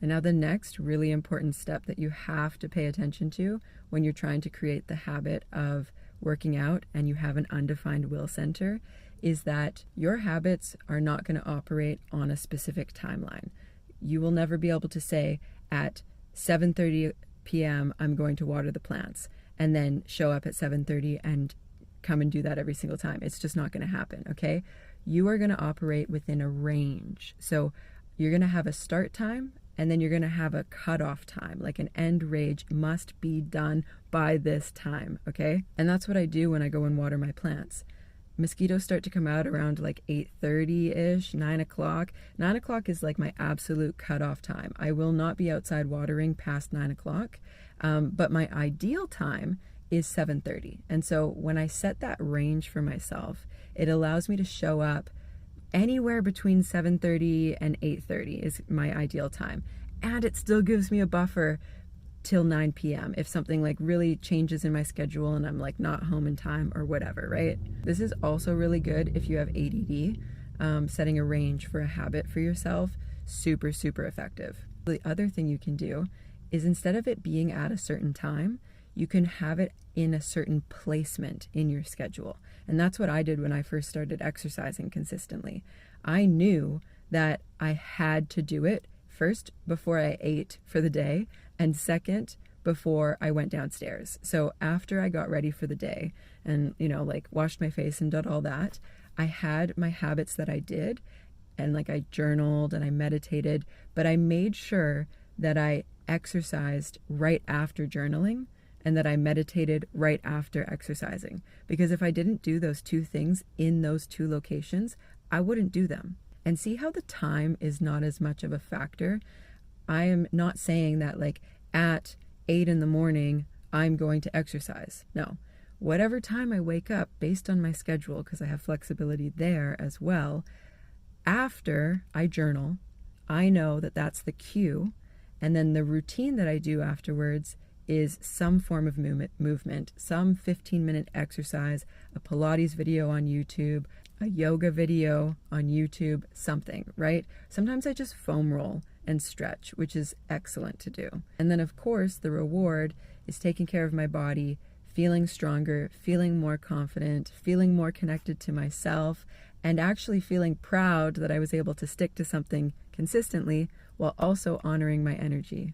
And now the next really important step that you have to pay attention to when you're trying to create the habit of working out and you have an undefined will center is that your habits are not going to operate on a specific timeline. You will never be able to say at 7:30 p.m. I'm going to water the plants and then show up at 7:30 and come and do that every single time. It's just not going to happen, okay? You are going to operate within a range. So you're going to have a start time and then you're going to have a cutoff time, like an end range must be done by this time, okay? And that's what I do when I go and water my plants. Mosquitoes start to come out around like 8:30-ish, 9 o'clock. 9 o'clock is like my absolute cutoff time. I will not be outside watering past 9 o'clock, but my ideal time is 7:30. And so when I set that range for myself, it allows me to show up anywhere between 7:30 and 8:30 is my ideal time. And it still gives me a buffer till 9 p.m. if something like really changes in my schedule and I'm like not home in time or whatever, right? This is also really good if you have ADD. Setting a range for a habit for yourself, super, super effective. The other thing you can do is instead of it being at a certain time, you can have it in a certain placement in your schedule. And that's what I did when I first started exercising consistently. I knew that I had to do it first before I ate for the day, and second before I went downstairs. So after I got ready for the day and, like washed my face and did all that, I had my habits that I did, and like I journaled and I meditated, but I made sure that I exercised right after journaling and that I meditated right after exercising. Because if I didn't do those two things in those two locations, I wouldn't do them. And see how the time is not as much of a factor. I am not saying that like at 8 in the morning, I'm going to exercise. No, whatever time I wake up based on my schedule, because I have flexibility there as well, after I journal, I know that that's the cue. And then the routine that I do afterwards is some form of movement, some 15-minute exercise, a Pilates video on YouTube, a yoga video on YouTube, something, right? Sometimes I just foam roll and stretch, which is excellent to do. And then of course, the reward is taking care of my body, feeling stronger, feeling more confident, feeling more connected to myself, and actually feeling proud that I was able to stick to something consistently while also honoring my energy.